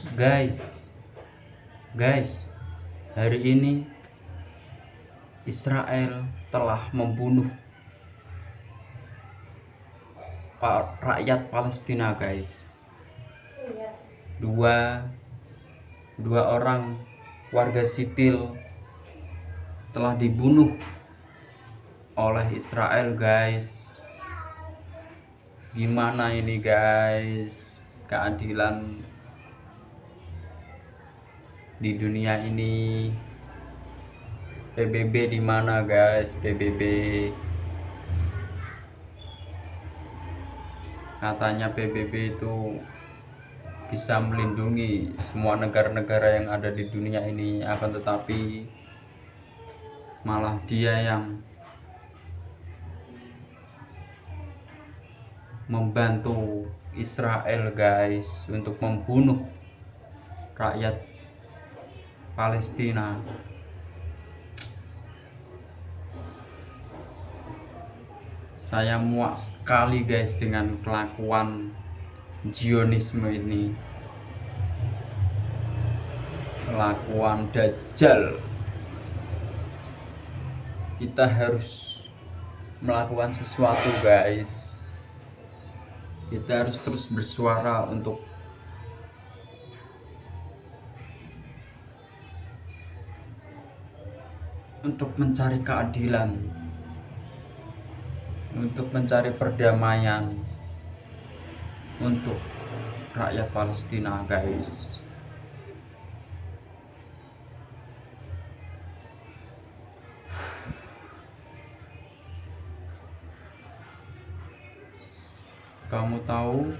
Guys, guys, hari ini Israel telah membunuh rakyat Palestina, guys. Dua orang warga sipil telah dibunuh oleh Israel, guys. Gimana ini, guys? Keadilan di dunia ini. PBB di mana, guys? PBB. Katanya PBB itu bisa melindungi semua negara-negara yang ada di dunia ini, akan tetapi malah dia yang membantu Israel, guys, untuk membunuh rakyat Palestina. Saya muak sekali, guys, dengan kelakuan Zionisme ini, kelakuan Dajjal. Kita harus melakukan sesuatu, guys. Kita harus terus bersuara untuk mencari keadilan, untuk mencari perdamaian untuk rakyat Palestina, guys. Kamu tahu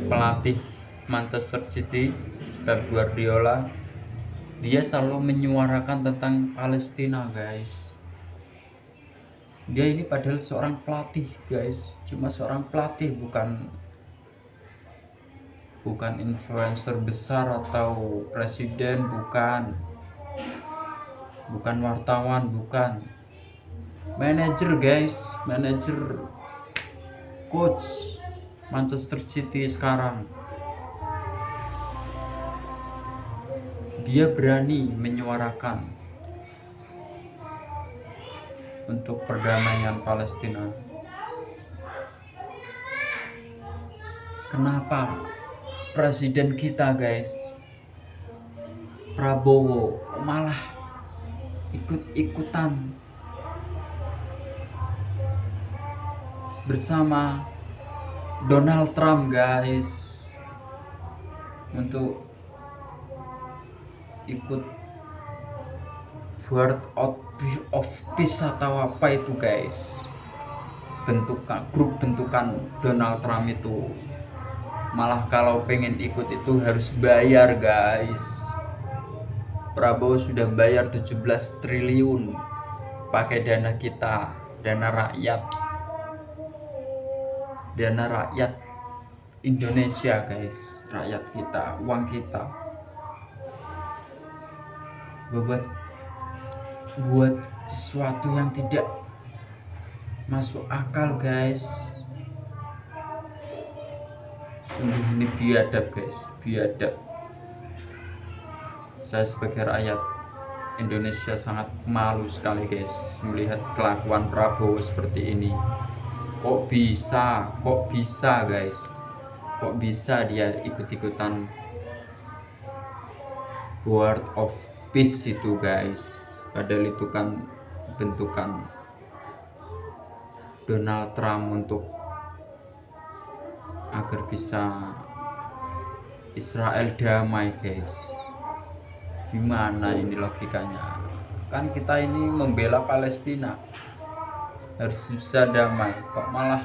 pelatih Manchester City, Pep Guardiola, dia selalu menyuarakan tentang Palestina, guys. Dia ini padahal seorang pelatih, guys, cuma seorang pelatih, bukan influencer besar atau presiden, bukan wartawan, bukan manajer, guys, manajer, coach Manchester City sekarang. Dia berani menyuarakan untuk perdamaian Palestina. Kenapa presiden kita, guys, Prabowo, malah ikut-ikutan bersama Donald Trump, guys, untuk ikut Word of Peace atau apa itu, guys, grup bentukan Donald Trump itu. Malah kalau pengen ikut itu harus bayar, guys. Prabowo sudah bayar 17 triliun pakai dana kita, dana rakyat Indonesia, guys, rakyat kita, uang kita, buat sesuatu yang tidak masuk akal, guys. Sungguh ini biadab, guys, biadab. Saya sebagai rakyat Indonesia sangat malu sekali, guys, melihat kelakuan Prabowo seperti ini. Kok bisa, guys, kok bisa dia ikut-ikutan Word of Peace itu, guys, padahal itu kan bentukan Donald Trump untuk agar bisa Israel damai, guys. Gimana ini logikanya? Kan kita ini membela Palestina, harus bisa damai, kok malah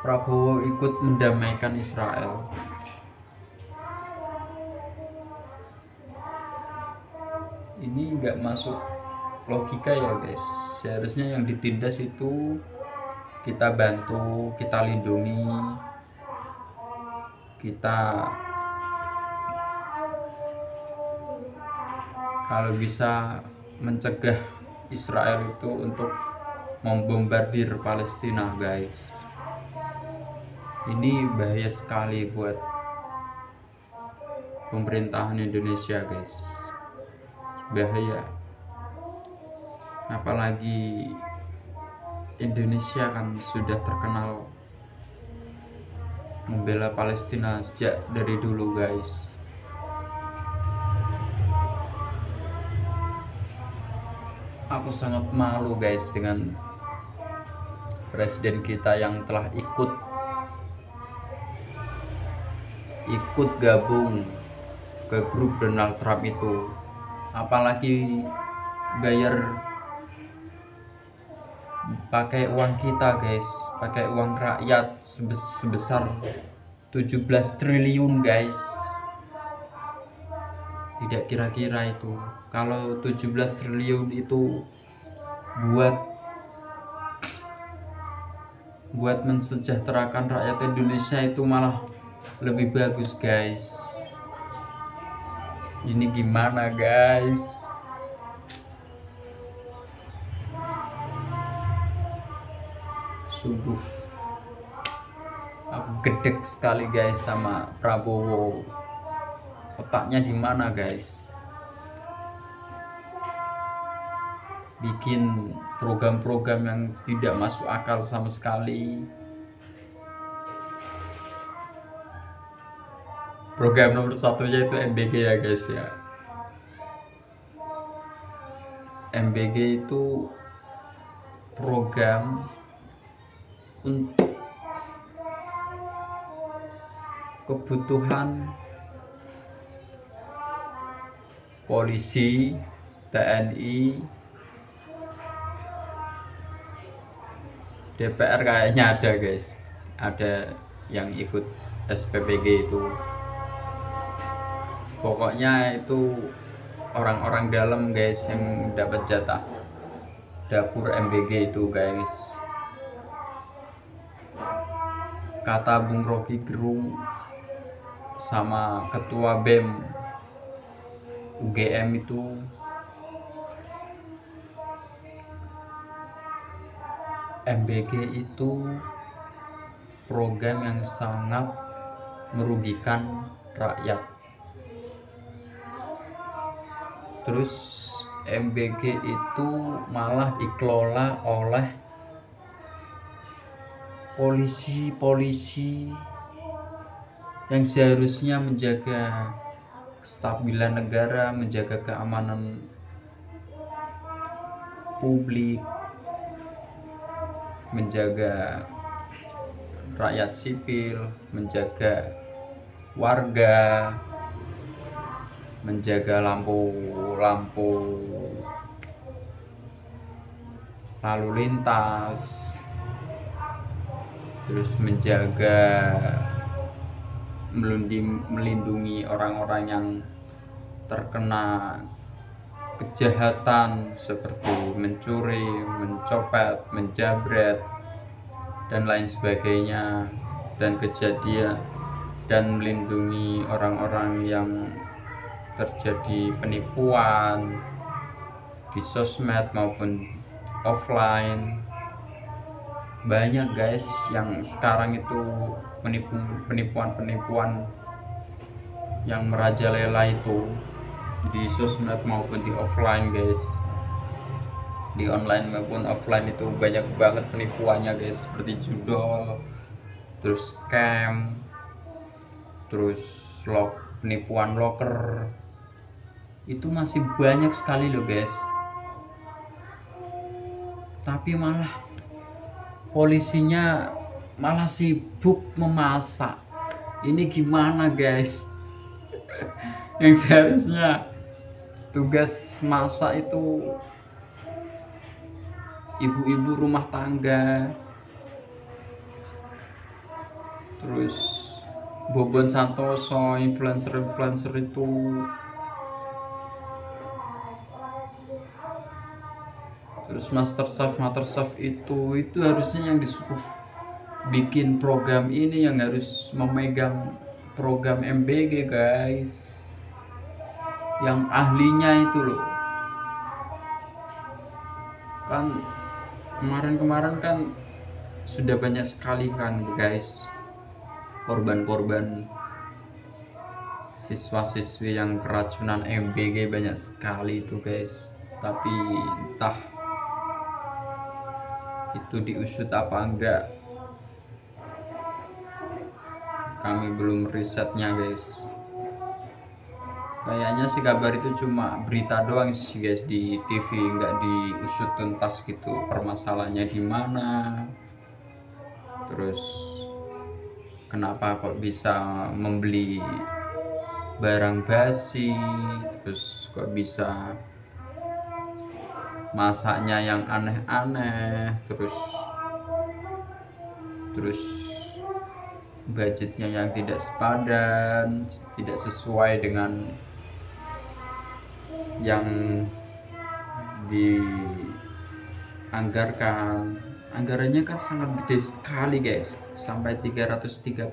Prabowo ikut mendamaikan Israel. Ini nggak masuk logika ya, guys. Seharusnya yang ditindas itu kita bantu, kita lindungi, kita kalau bisa mencegah Israel itu untuk membombardir Palestina, guys. Ini bahaya sekali buat pemerintahan Indonesia guys, bahaya. Apalagi Indonesia kan sudah terkenal membela Palestina sejak dari dulu guys. Aku sangat malu guys dengan presiden kita yang telah ikut gabung ke grup Donald Trump itu, apalagi bayar pakai uang kita guys, pakai uang rakyat sebesar 17 triliun guys. Tidak kira-kira itu, kalau 17 triliun itu buat mensejahterakan rakyat Indonesia itu malah lebih bagus guys. Ini gimana guys? Sungguh aku gedek sekali guys sama Prabowo. Otaknya di mana guys? Bikin program-program yang tidak masuk akal sama sekali. Program nomor satunya itu MBG ya guys ya. MBG itu program untuk kebutuhan polisi, TNI, DPR kayaknya ada guys, ada yang ikut SPPG itu. Pokoknya itu orang-orang dalam guys yang dapat jatah dapur MBG itu guys. Kata Bung Rocky Gerung sama ketua BEM UGM itu, MBG itu program yang sangat merugikan rakyat. Terus MBG itu malah dikelola oleh polisi-polisi yang seharusnya menjaga kestabilan negara, menjaga keamanan publik, menjaga rakyat sipil, menjaga warga, menjaga lampu-lampu lalu lintas, terus menjaga melindungi orang-orang yang terkena kejahatan seperti mencuri, mencopet, menjabret dan lain sebagainya, dan kejadian, dan melindungi orang-orang yang terjadi penipuan di sosmed maupun offline. Banyak guys yang sekarang itu penipuan yang merajalela itu di sosmed maupun di offline guys. Di online maupun offline itu banyak banget penipuannya guys, seperti judol, terus scam, terus penipuan loker. Itu masih banyak sekali loh guys. Tapi malah polisinya malah sibuk memasak. Ini gimana guys? Yang seharusnya tugas masak itu ibu-ibu rumah tangga. Terus Bobon Santoso, influencer itu terus Master Chef itu harusnya yang disuruh bikin program ini, yang harus memegang program MBG guys, yang ahlinya itu loh. Kan kemarin kan sudah banyak sekali kan guys korban-korban siswa-siswi yang keracunan MBG banyak sekali itu guys, tapi entah itu diusut apa enggak, kami belum risetnya guys. Kayaknya sih kabar itu cuma berita doang sih guys di TV, nggak diusut tuntas gitu permasalahannya di mana, terus kenapa kok bisa membeli barang basi, terus kok bisa masaknya yang aneh-aneh, terus budgetnya yang tidak sepadan, tidak sesuai dengan yang dianggarkan. Anggarannya kan sangat gede sekali guys, sampai 335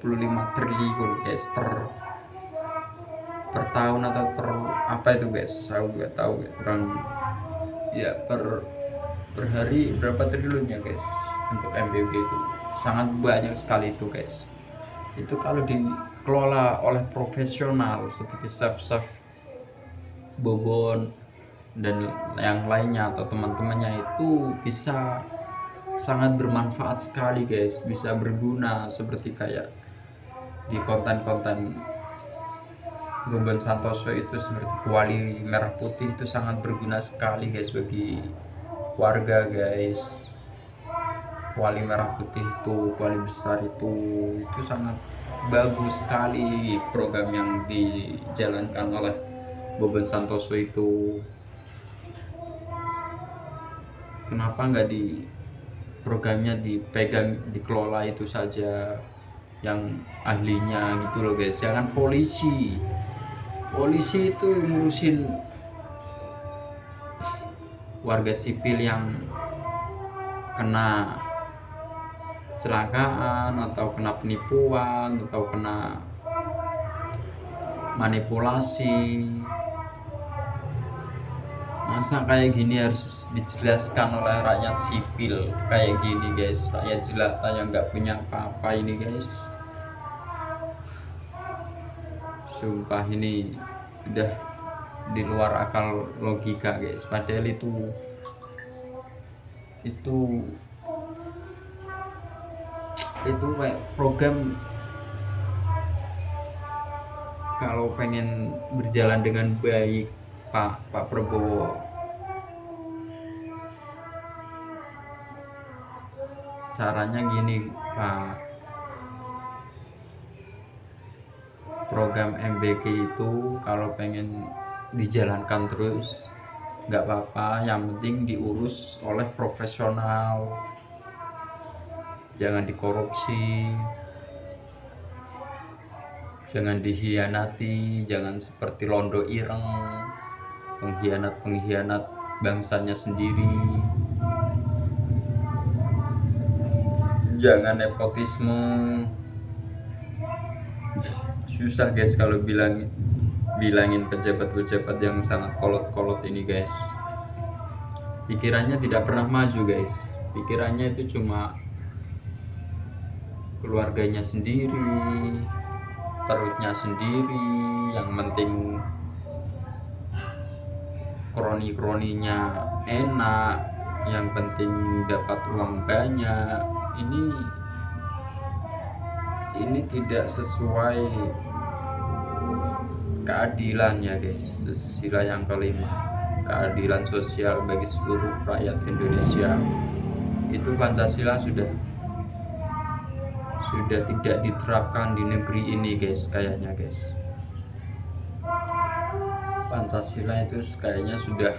triliun guys per tahun atau per apa itu guys, saya nggak tahu ya, kurang ya, per hari berapa triliunnya guys untuk MBG itu, sangat banyak sekali itu guys. Itu kalau dikelola oleh profesional seperti chef Bobon dan yang lainnya atau teman-temannya, itu bisa sangat bermanfaat sekali guys, bisa berguna seperti kayak di konten-konten Bobon Santoso itu, seperti kuali merah putih itu sangat berguna sekali guys bagi warga guys. Kuali merah putih itu, kuali besar itu sangat bagus sekali program yang dijalankan oleh Bobon Santoso itu. Kenapa nggak di programnya dipegang, dikelola itu saja yang ahlinya gitu loh guys, jangan polisi itu ngurusin warga sipil yang kena kecelakaan atau kena penipuan atau kena manipulasi. Masa kayak gini harus dijelaskan oleh rakyat sipil kayak gini guys, rakyat jelata yang nggak punya apa-apa ini guys. Sumpah ini udah di luar akal logika guys, padahal itu kayak program kalau pengen berjalan dengan baik Pak Prabowo, caranya gini Pak. Program MBG itu kalau pengen dijalankan terus nggak apa-apa, yang penting diurus oleh profesional, jangan dikorupsi, jangan dihianati, jangan seperti Londo Ireng, pengkhianat bangsanya sendiri, jangan nepotisme. Susah guys kalau bilangin pejabat-pejabat yang sangat kolot-kolot ini guys, pikirannya tidak pernah maju guys, pikirannya itu cuma keluarganya sendiri, perutnya sendiri, yang penting kroni-kroninya enak, yang penting dapat uang banyak. Ini tidak sesuai keadilan ya guys. Sila yang kelima, keadilan sosial bagi seluruh rakyat Indonesia. Itu Pancasila sudah tidak diterapkan di negeri ini guys, kayaknya guys. Pancasila itu kayaknya sudah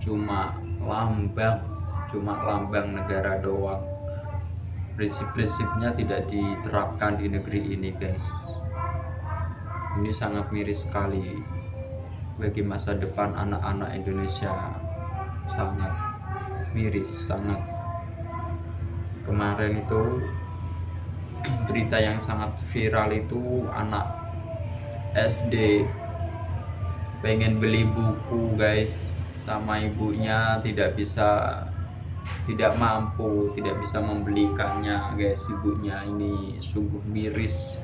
cuma lambang negara doang. Prinsip-prinsipnya tidak diterapkan di negeri ini guys. Ini sangat miris sekali bagi masa depan anak-anak Indonesia, sangat miris, sangat. Kemarin itu berita yang sangat viral itu, anak SD pengen beli buku guys, sama ibunya tidak bisa tidak mampu, tidak bisa membelikannya guys. Ibunya ini sungguh miris,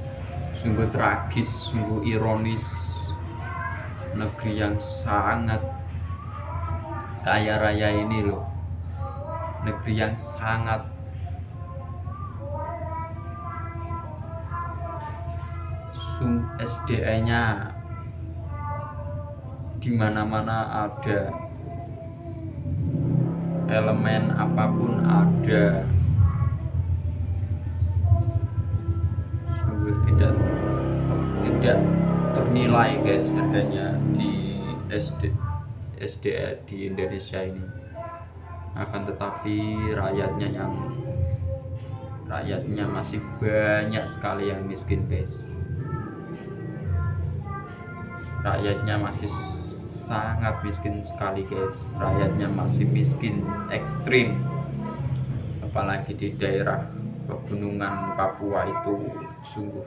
sungguh tragis, sungguh ironis. Negeri yang sangat kaya raya ini loh, negeri yang sangat SDA-nya di mana-mana ada, elemen apapun ada, sungguh tidak ternilai guys harganya di SDA di Indonesia ini. Akan tetapi rakyatnya masih banyak sekali yang miskin guys. Rakyatnya masih sangat miskin sekali guys. Rakyatnya masih miskin ekstrim, apalagi di daerah pegunungan Papua itu sungguh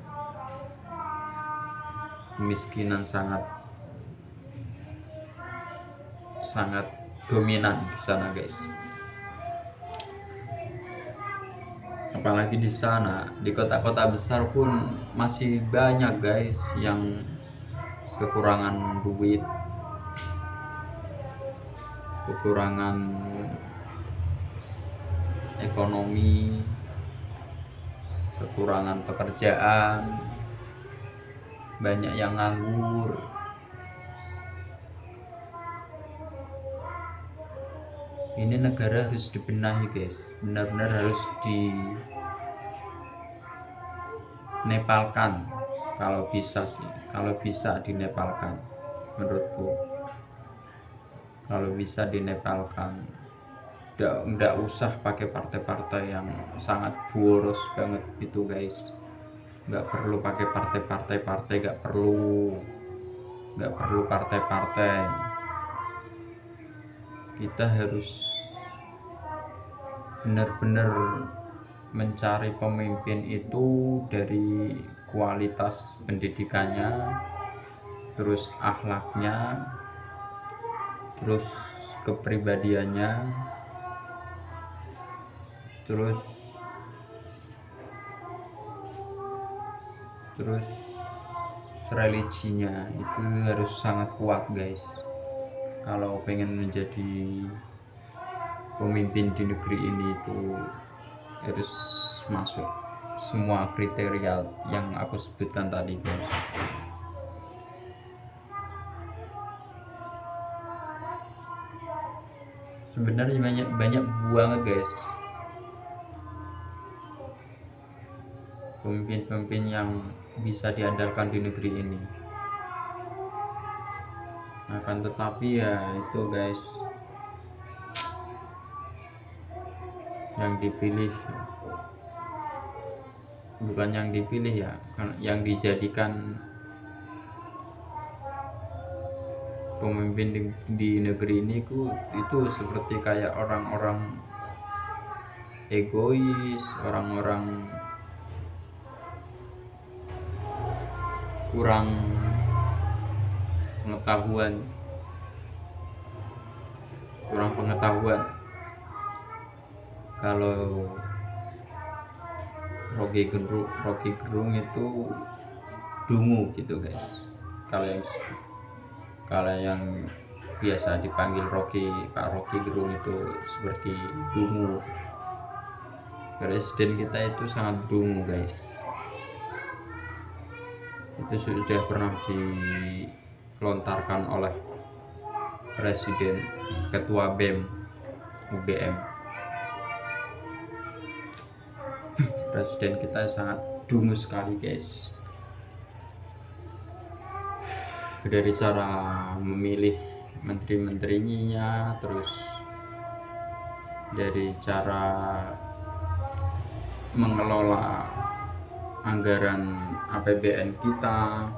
kemiskinan sangat dominan di sana guys. Apalagi di sana, di kota-kota besar pun masih banyak guys yang kekurangan duit, kekurangan ekonomi, kekurangan pekerjaan, banyak yang nganggur. Ini negara harus dibenahi guys, benar-benar harus dinepalkan. Kalau bisa dinepalkan menurutku. Kalau bisa dinepalkan, nggak usah pakai partai-partai yang sangat boros banget gitu guys. Nggak perlu pakai partai-partai, nggak perlu partai-partai. Kita harus benar-benar mencari pemimpin itu dari kualitas pendidikannya, terus akhlaknya, terus kepribadiannya, terus religinya itu harus sangat kuat guys. Kalau pengen menjadi pemimpin di negeri ini itu harus masuk semua kriteria yang aku sebutkan tadi guys. Sebenarnya banyak banget guys pemimpin-pemimpin yang bisa diandalkan di negeri ini. Akan tetapi ya itu guys, yang dipilih bukan ya, yang dijadikan pemimpin di negeri ini itu seperti kayak orang-orang egois, orang-orang kurang pengetahuan. Kalau Rocky Gerung itu dungu gitu guys. Kalau yang biasa dipanggil Pak Rocky Gerung itu seperti dungu. Presiden kita itu sangat dungu guys. Itu sudah pernah dilontarkan oleh Presiden, Ketua BEM UBM. Presiden kita sangat dungu sekali guys. Dari cara memilih menteri-menterinya, terus dari cara mengelola anggaran APBN kita,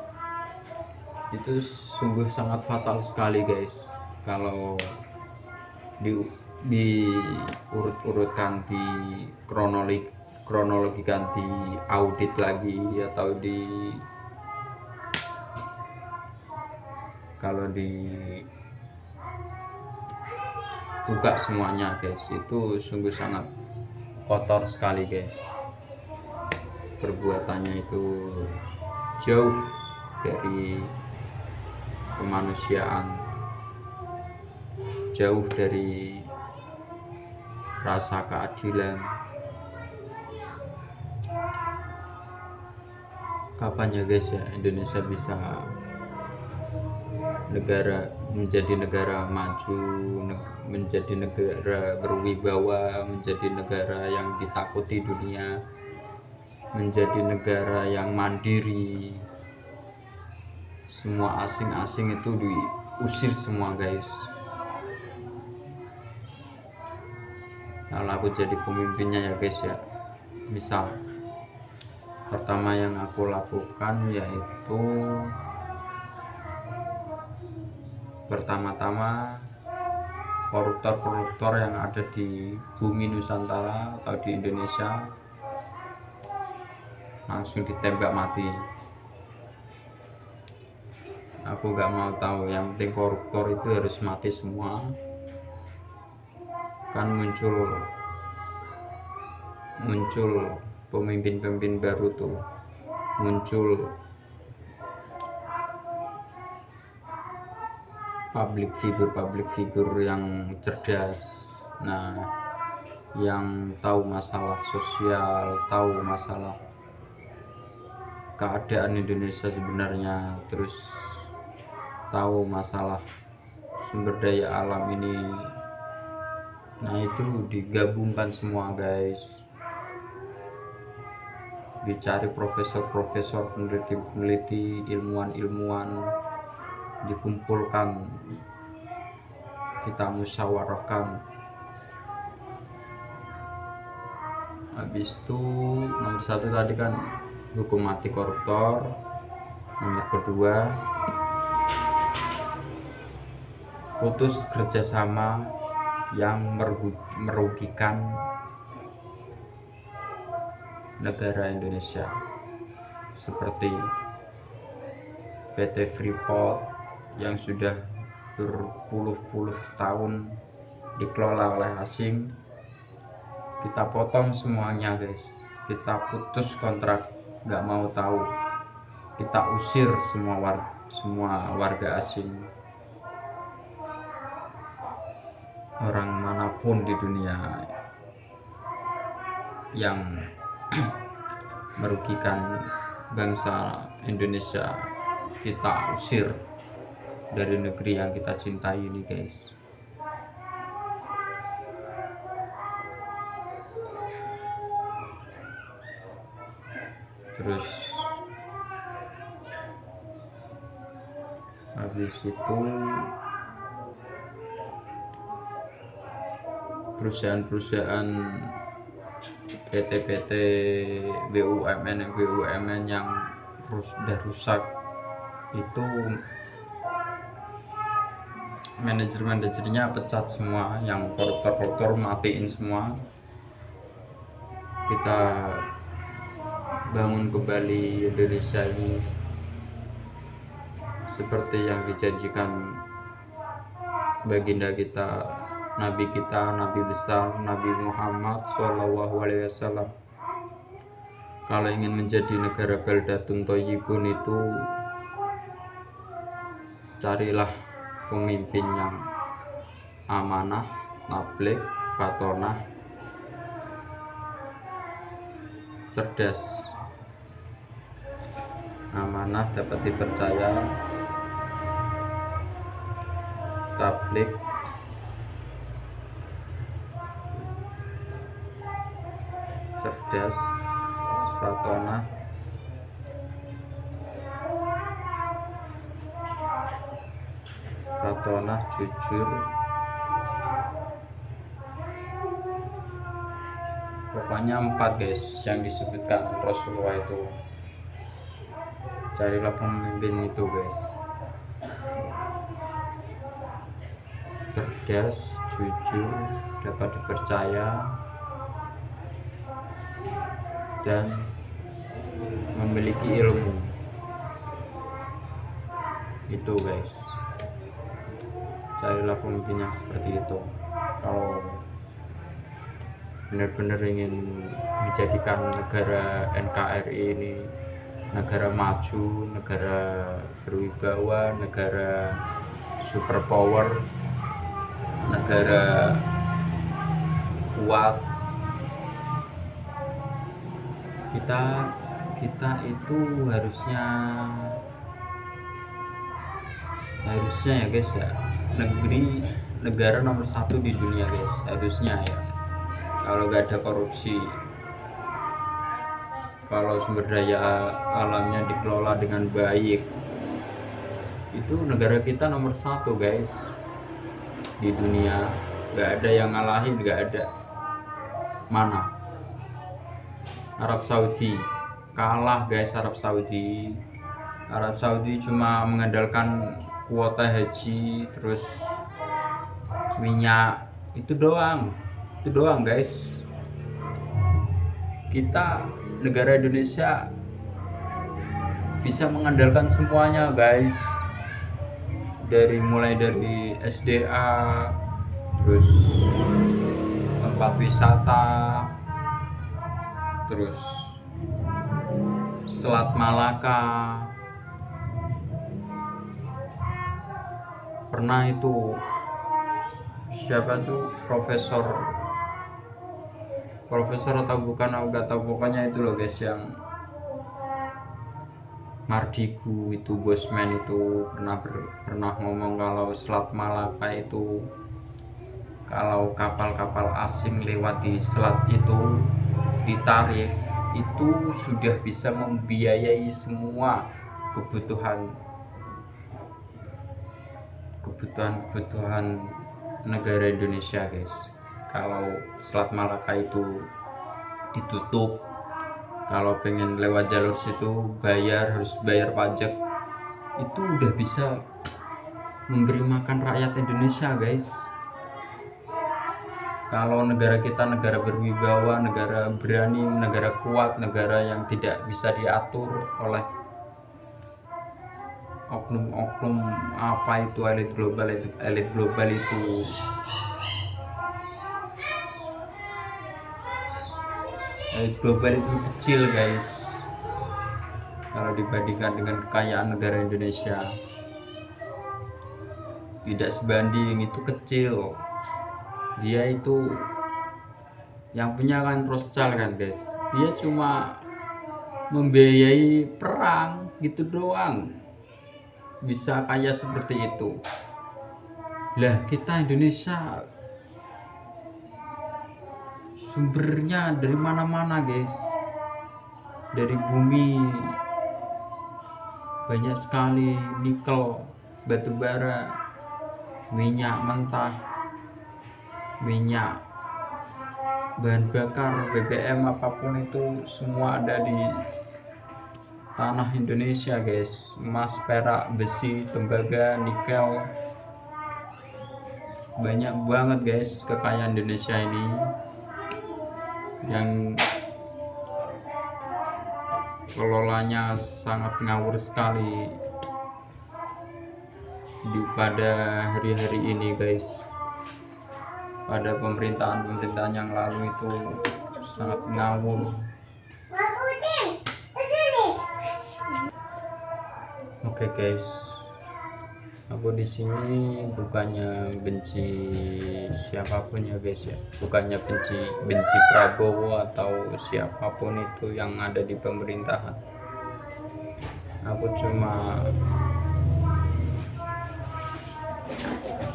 itu sungguh sangat fatal sekali guys. Kalau diurut-urutkan, di kronologikan, di audit lagi, atau buka semuanya guys, itu sungguh sangat kotor sekali guys. Perbuatannya itu jauh dari kemanusiaan, jauh dari rasa keadilan. Kapan ya guys ya Indonesia bisa menjadi negara maju, menjadi negara berwibawa, menjadi negara yang ditakuti dunia, menjadi negara yang mandiri. Semua asing-asing itu diusir semua guys. Kalau aku jadi pemimpinnya ya guys ya, misal pertama yang aku lakukan yaitu pertama-tama koruptor-koruptor yang ada di bumi Nusantara atau di Indonesia langsung ditembak mati. Aku gak mau tahu, yang penting koruptor itu harus mati semua. Kan muncul pemimpin-pemimpin baru tuh, muncul public figure yang cerdas, nah yang tahu masalah sosial, tahu masalah keadaan Indonesia sebenarnya, terus tahu masalah sumber daya alam ini. Nah itu digabungkan semua guys, dicari profesor-profesor, peneliti-peneliti, ilmuwan-ilmuwan, dikumpulkan, kita musyawarahkan. Habis itu nomor 1 tadi kan hukum mati koruptor, nomor kedua putus kerjasama yang merugikan negara Indonesia, seperti PT Freeport yang sudah berpuluh-puluh tahun dikelola oleh asing. Kita potong semuanya guys, kita putus kontrak, nggak mau tahu, kita usir semua warga asing, orang manapun di dunia yang merugikan bangsa Indonesia, kita usir dari negeri yang kita cintai ini guys. Terus habis itu perusahaan-perusahaan PT-PT BUMN yang sudah rusak itu manajer-manajernya pecat semua, yang koruptor matiin semua. Kita bangun kembali Indonesia ini seperti yang dijanjikan baginda kita, Nabi besar, Nabi Muhammad SAW. Kalau ingin menjadi negara baldatun thayyibun itu carilah pemimpin yang amanah, tabligh, fatonah, cerdas. Amanah, dapat dipercaya, tabligh, cerdas, fatonah, jujur. Pokoknya 4 guys yang disebutkan Rasulullah itu. Carilah pemimpin itu guys, cerdas, jujur, dapat dipercaya, dan memiliki ilmu. Itu guys, carilah pemimpin yang seperti itu. kalau benar-benar ingin menjadikan negara NKRI ini negara maju, negara berwibawa, negara superpower, negara kuat, kita itu harusnya ya guys ya, negara nomor 1 di dunia guys, harusnya ya, kalau gak ada korupsi, kalau sumber daya alamnya dikelola dengan baik, itu negara kita nomor 1 guys di dunia. Gak ada yang ngalahin, gak ada. Mana Arab Saudi kalah guys. Arab Saudi cuma mengandalkan kuota haji, terus minyak, itu doang guys. Kita negara Indonesia bisa mengandalkan semuanya guys, mulai dari SDA, terus tempat wisata, terus Selat Malaka. Pernah itu siapa tuh profesor atau bukan, aku gak tahu, pokoknya itu loh guys, yang Mardigu itu, Bosman itu pernah ngomong kalau Selat Malaka itu, kalau kapal-kapal asing lewat di selat itu ditarif, itu sudah bisa membiayai semua kebutuhan negara Indonesia guys. Kalau Selat Malaka itu ditutup, kalau pengen lewat jalur situ harus bayar pajak, itu udah bisa memberi makan rakyat Indonesia guys. Kalau negara kita negara berwibawa, negara berani, negara kuat, negara yang tidak bisa diatur oleh oknum-oknum apa itu, elit global itu kecil guys kalau dibandingkan dengan kekayaan negara Indonesia. Tidak sebanding, itu kecil. Dia itu yang punya kan Rothschild kan guys, dia cuma membiayai perang gitu doang, bisa kaya seperti itu. Lah kita Indonesia sumbernya dari mana-mana guys, dari bumi banyak sekali, nikel, batu bara, minyak mentah, minyak, bahan bakar, BBM, apapun itu semua ada di tanah Indonesia guys. Emas, perak, besi, tembaga, nikel, banyak banget guys kekayaan Indonesia ini yang kelolanya sangat ngawur sekali pada hari-hari ini guys. Pada pemerintahan yang lalu itu sangat ngawur. Oke guys, aku di sini bukannya benci siapapun ya guys ya, bukannya benci Prabowo atau siapapun itu yang ada di pemerintahan. Aku cuma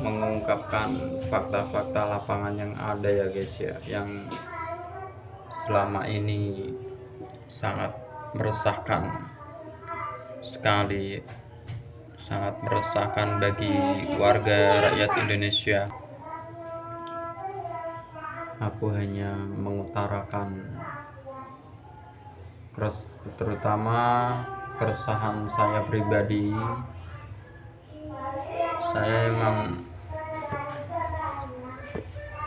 mengungkapkan fakta-fakta lapangan yang ada ya guys ya, yang selama ini sangat meresahkan sekali, sangat meresahkan bagi warga rakyat Indonesia. Aku hanya mengutarakan terutama keresahan saya pribadi. Saya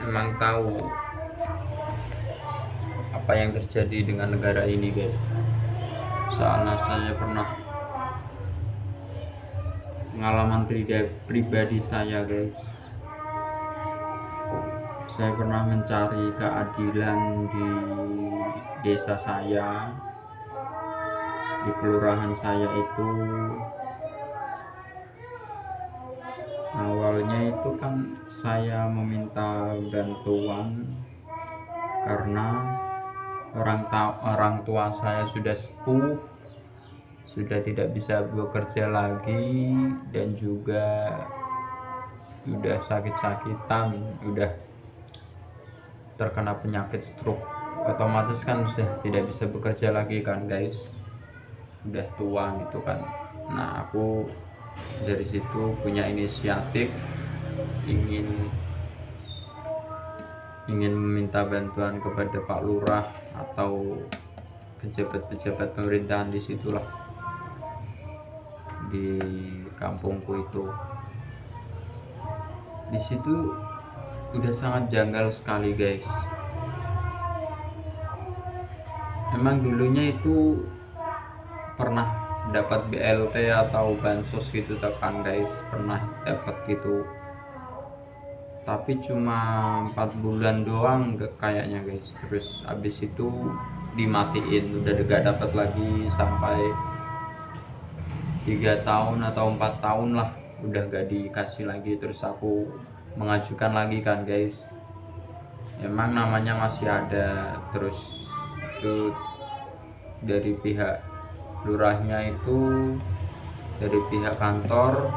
emang tahu apa yang terjadi dengan negara ini guys, soalnya saya pernah pengalaman pribadi saya guys. Saya pernah mencari keadilan di desa saya, di kelurahan saya itu. Awalnya itu kan saya meminta bantuan karena orang tua saya sudah sepuh, sudah tidak bisa bekerja lagi, dan juga udah sakit-sakitan, udah terkena penyakit stroke. Otomatis kan sudah tidak bisa bekerja lagi kan guys, udah tua gitu kan. Nah, aku dari situ punya inisiatif ingin meminta bantuan kepada Pak Lurah atau pejabat-pejabat pemerintahan di situlah, di kampungku itu. Di situ udah sangat janggal sekali guys. Memang dulunya itu pernah dapat BLT atau bansos gitu kan guys, pernah dapat gitu, tapi cuma 4 bulan doang kayaknya guys. Terus habis itu dimatiin, udah gak dapat lagi sampai 3 tahun atau 4 tahun lah, udah gak dikasih lagi. Terus aku mengajukan lagi kan guys, emang namanya masih ada. Terus itu dari pihak lurahnya itu, dari pihak kantor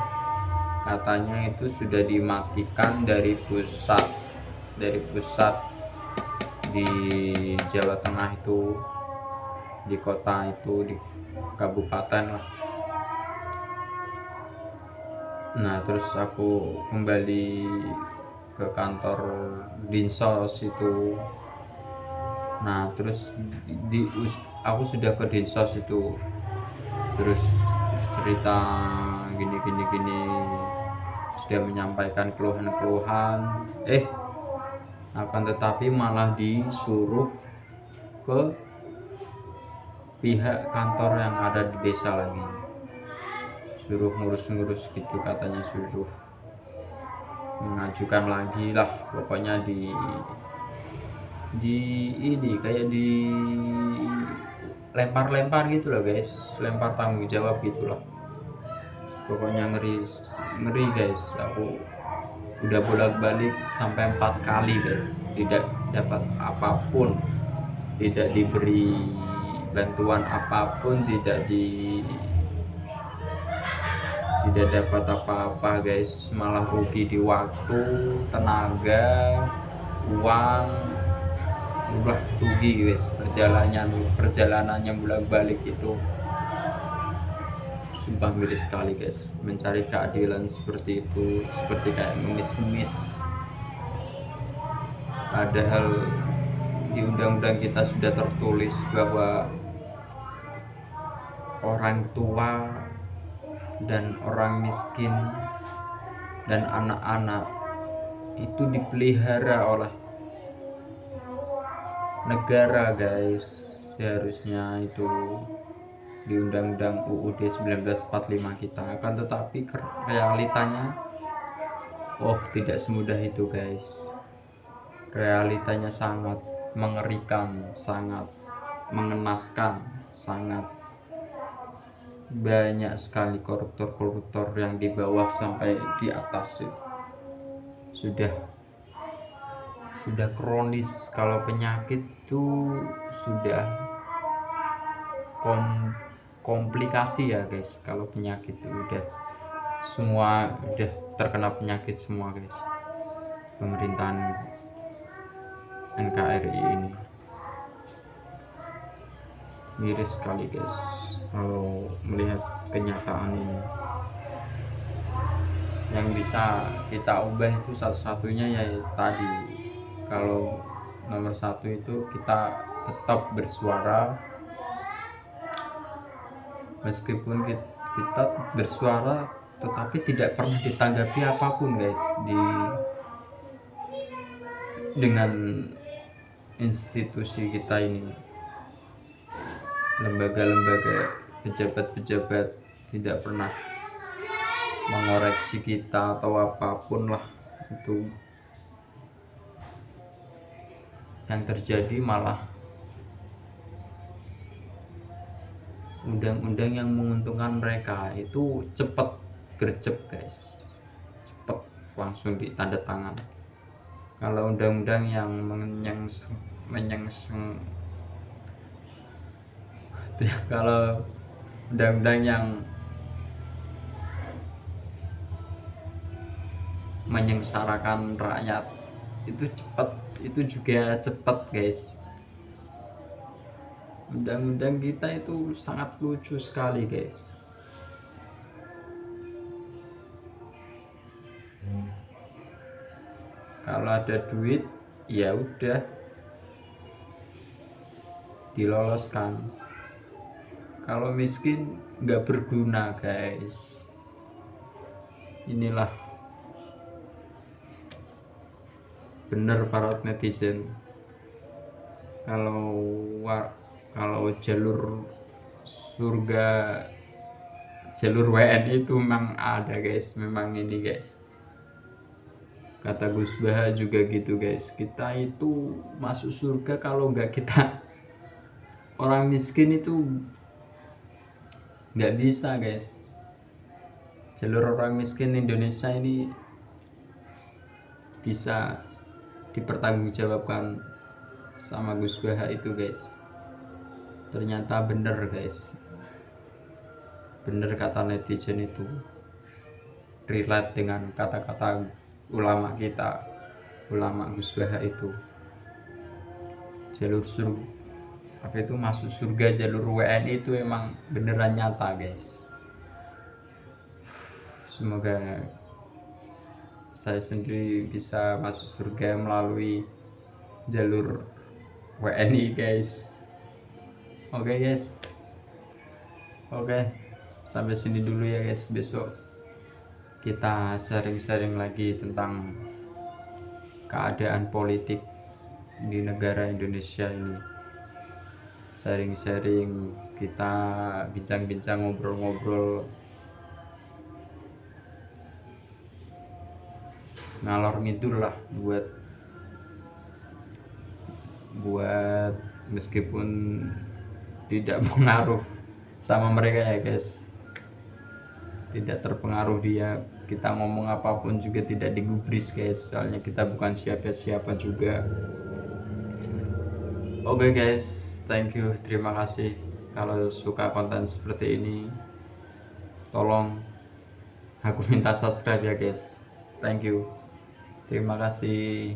katanya itu sudah dimatikan dari pusat di Jawa Tengah itu, di kota itu, di kabupaten lah. Nah, terus aku kembali ke kantor Dinsos itu. Nah, terus aku sudah ke Dinsos itu, terus cerita gini, sudah menyampaikan keluhan-keluhan, akan tetapi malah disuruh ke pihak kantor yang ada di desa lagi, suruh ngurus gitu katanya, suruh mengajukan lagi lah, pokoknya di ini kayak di lempar gitu lah guys, lempar tanggung jawab gitulah. Pokoknya ngeri guys. Aku udah bolak-balik sampai 4 kali guys, tidak dapat apapun, tidak diberi bantuan apapun, tidak dapat apa-apa guys, malah rugi di waktu, tenaga, uang, udah rugi guys. Perjalanannya bolak-balik itu sumpah miris sekali guys. Mencari keadilan seperti itu seperti kayak ngemis-ngemis, padahal di undang-undang kita sudah tertulis bahwa orang tua dan orang miskin dan anak-anak itu dipelihara oleh negara guys. Seharusnya itu di Undang-Undang UUD 1945 kita. Akan tetapi realitanya tidak semudah itu guys. Realitanya sangat mengerikan, sangat mengenaskan, sangat banyak sekali koruptor yang di bawah sampai di atas itu. Sudah kronis. Kalau penyakit itu sudah komplikasi ya guys. Kalau penyakit itu udah terkena penyakit semua guys, pemerintahan NKRI ini. Miris sekali guys kalau melihat kenyataan ini. Yang bisa kita ubah itu satu-satunya ya tadi, kalau nomor 1 itu kita tetap bersuara. Meskipun kita bersuara tetapi tidak pernah ditanggapi apapun guys dengan institusi kita ini, lembaga-lembaga, pejabat-pejabat tidak pernah mengoreksi kita atau apapun lah itu. yang terjadi malah undang-undang yang menguntungkan mereka itu cepet gercep guys, cepet langsung ditanda tangan. Kalau undang-undang yang menyengseng kalau undang-undang yang menyengsarakan rakyat itu cepat, itu juga cepat guys. Undang-undang kita itu sangat lucu sekali guys. Kalau ada duit ya udah diloloskan, kalau miskin nggak berguna guys. Inilah bener para netizen, kalau jalur surga, jalur WNI itu memang ada guys, memang ini guys. Kata Gus Baha juga gitu guys, kita itu masuk surga kalau nggak kita orang miskin itu nggak bisa guys. Jalur orang miskin Indonesia ini bisa dipertanggungjawabkan sama Gus Baha itu guys. Ternyata bener guys, bener kata netizen itu, relate dengan kata-kata ulama kita, ulama Gus Baha itu. Jalur surga, apa itu, masuk surga jalur WNI itu emang beneran nyata guys. Semoga saya sendiri bisa masuk surga melalui jalur WNI guys. Oke guys, oke, sampai sini dulu ya guys. Besok kita sharing-sharing lagi tentang keadaan politik di negara Indonesia ini. Sharing-sharing, kita bincang-bincang, ngobrol-ngobrol, ngalor ngidul lah, buat meskipun tidak mengaruh sama mereka ya guys, tidak terpengaruh dia, kita ngomong apapun juga tidak digubris guys, soalnya kita bukan siapa-siapa juga. Oke guys, thank you, terima kasih. Kalau suka konten seperti ini, tolong aku minta subscribe ya guys. Thank you, terima kasih.